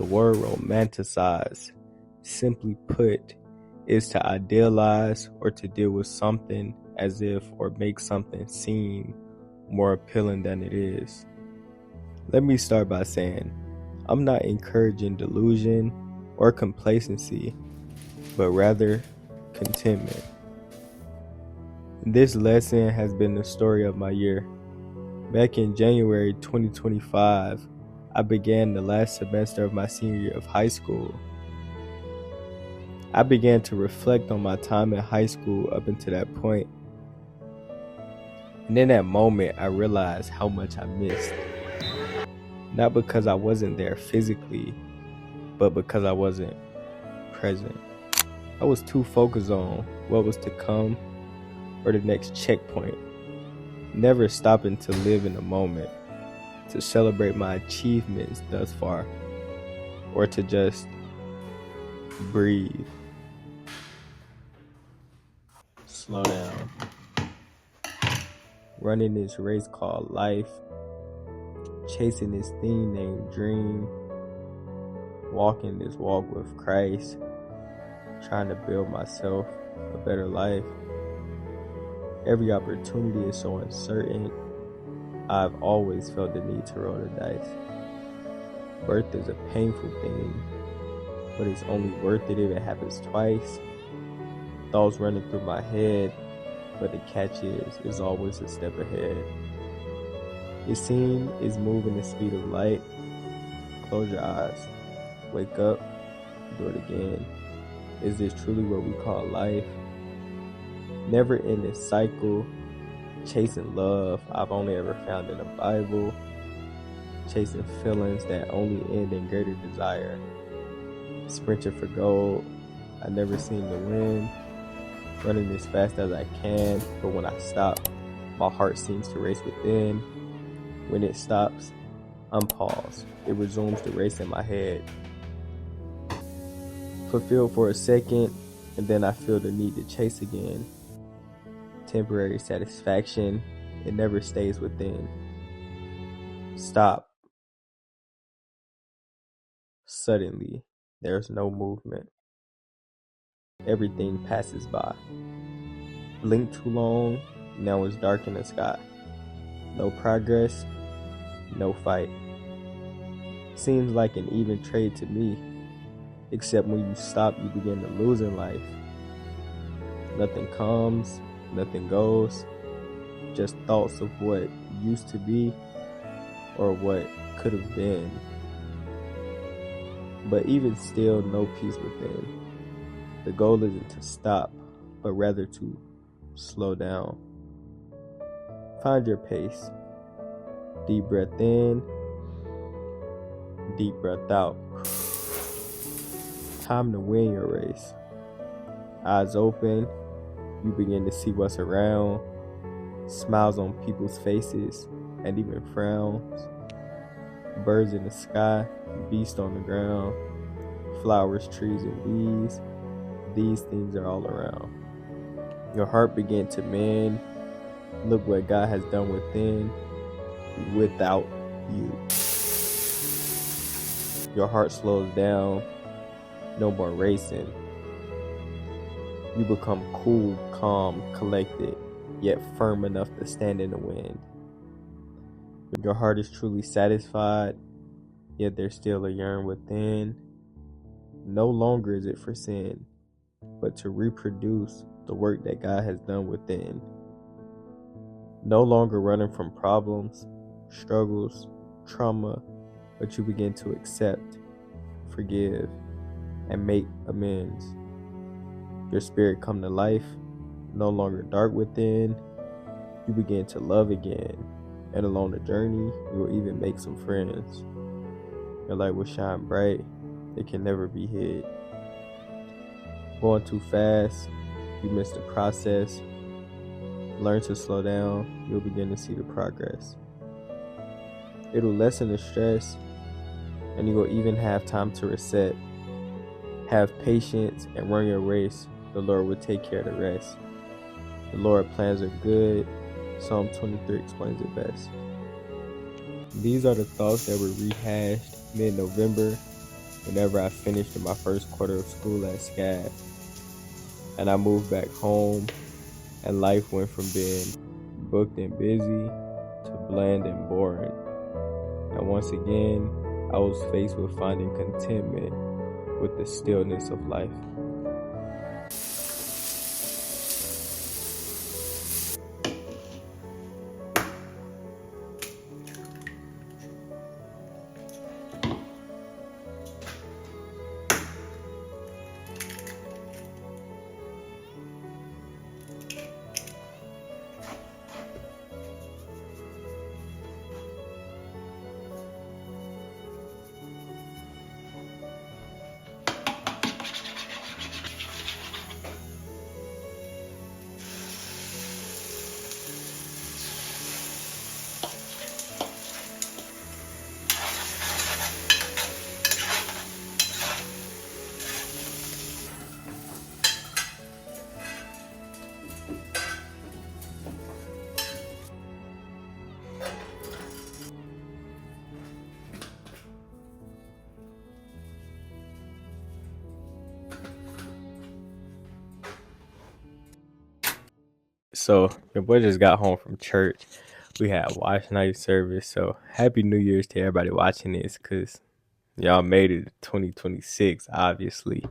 The word romanticize, simply put, is to idealize or to deal with something as if or make something seem more appealing than it is. Let me start by saying, I'm not encouraging delusion or complacency, but rather contentment. This lesson has been the story of my year. Back in January 2025, I began the last semester of my senior year of high school. I began to reflect on my time in high school up until that point. And in that moment, I realized how much I missed. Not because I wasn't there physically, but because I wasn't present. I was too focused on what was to come or the next checkpoint, never stopping to live in the moment, to celebrate my achievements thus far, or to just breathe. Slow down. Running this race called life, chasing this thing named dream, walking this walk with Christ, trying to build myself a better life. Every opportunity is so uncertain. I've always felt the need to roll the dice. Birth is a painful thing, but it's only worth it if it happens twice. Thoughts running through my head, but the catch is, it's always a step ahead. Your scene is moving the speed of light. Close your eyes. Wake up. Do it again. Is this truly what we call life? Never ending cycle. Chasing love I've only ever found in the Bible. Chasing feelings that only end in greater desire. Sprinting for gold I never seem to win. Running as fast as I can, but when I stop, my heart seems to race within. When it stops, unpause. It resumes the race in my head. Fulfilled for a second, and then I feel the need to chase again. Temporary satisfaction, it never stays within. Stop. Suddenly, there's no movement. Everything passes by. Blink too long, now it's dark in the sky. No progress, no fight. Seems like an even trade to me, except when you stop, you begin to lose in life. Nothing comes, nothing goes, just thoughts of what used to be or what could have been. But even still, no peace within. The goal isn't to stop, but rather to slow down. Find your pace. Deep breath in, deep breath out. Time to win your race. Eyes open, you begin to see what's around. Smiles on people's faces, and even frowns. Birds in the sky, beasts on the ground. Flowers, trees, and bees. These things are all around. Your heart began to mend. Look what God has done within, without you. Your heart slows down. No more racing. You become cool, calm, collected, yet firm enough to stand in the wind. Your heart is truly satisfied, yet there's still a yearn within. No longer is it for sin, but to reproduce the work that God has done within. No longer running from problems, struggles, trauma, but you begin to accept, forgive, and make amends. Your spirit come to life, no longer dark within. You begin to love again, and along the journey, you will even make some friends. Your light will shine bright, it can never be hid. Going too fast, you miss the process. Learn to slow down, you'll begin to see the progress. It'll lessen the stress, and you will even have time to reset. Have patience and run your race. The Lord will take care of the rest. The Lord's plans are good. Psalm 23 explains it best. These are the thoughts that were rehashed mid-November. whenever I finished in my first quarter of school at SCAD, and I moved back home, and life went from being booked and busy to bland and boring. And once again, I was faced with finding contentment with the stillness of life. So your boy just got home from church. We had watch night service. So happy New Year's to everybody watching this, cause y'all made it to 2026, obviously.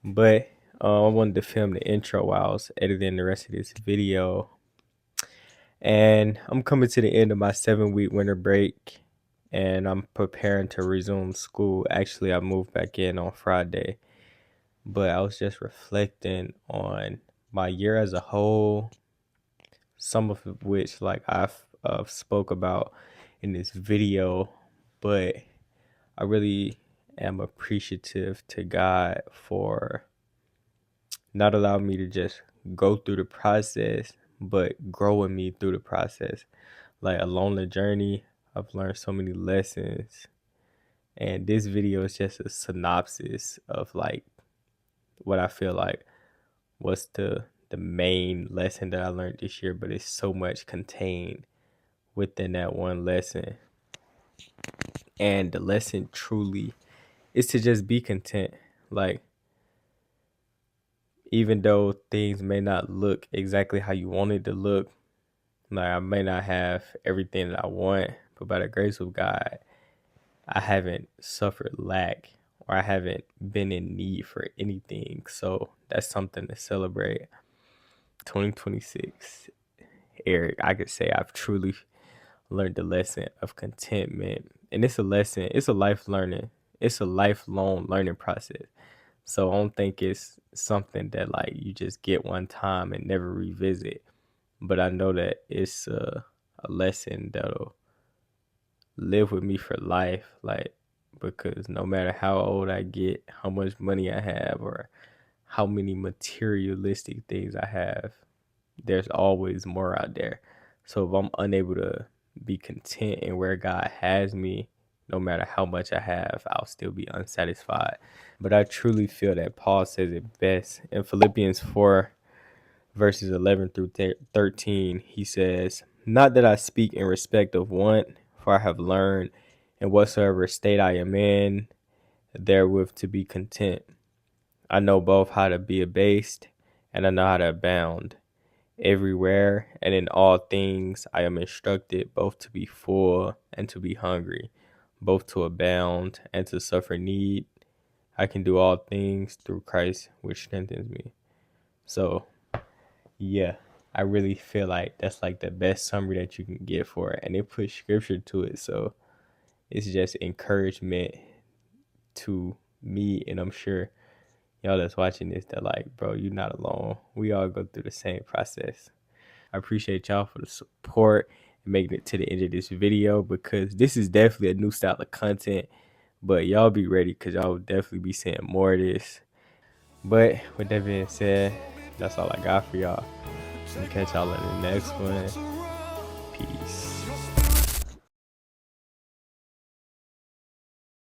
But I wanted to film the intro while I was editing the rest of this video. And I'm coming to the end of my 7-week winter break, and I'm preparing to resume school. Actually, I moved back in on Friday, but I was just reflecting on my year as a whole, some of which like I've spoke about in this video, but I really am appreciative to God for not allowing me to just go through the process, but growing me through the process. Like along the journey, I've learned so many lessons, and this video is just a synopsis of like what I feel like was the main lesson that I learned this year, but it's so much contained within that one lesson. And the lesson truly is to just be content. Like, even though things may not look exactly how you want it to look, like I may not have everything that I want, but by the grace of God, I haven't suffered lack, or I haven't been in need for anything. So that's something to celebrate. 2026, Eric, I could say I've truly learned the lesson of contentment. And it's a lesson, it's a lifelong learning process. So I don't think it's something that like you just get one time and never revisit. But I know that it's a lesson that'll live with me for life. Like, because no matter how old I get, how much money I have, or how many materialistic things I have, there's always more out there. So if I'm unable to be content in where God has me, no matter how much I have, I'll still be unsatisfied. But I truly feel that Paul says it best in Philippians 4, verses 11 through 13. He says, "Not that I speak in respect of want, for I have learned in whatsoever state I am in, therewith to be content. I know both how to be abased, and I know how to abound. Everywhere and in all things I am instructed both to be full and to be hungry, both to abound and to suffer need. I can do all things through Christ which strengthens me." So yeah, I really feel like that's like the best summary that you can get for it. And it puts scripture to it. So it's just encouragement to me, and I'm sure y'all that's watching this, that like, bro, you're not alone. We all go through the same process. I appreciate y'all for the support and making it to the end of this video, because this is definitely a new style of content. But y'all be ready, because y'all will definitely be seeing more of this. But with that being said, that's all I got for y'all. And catch y'all in the next one. Peace.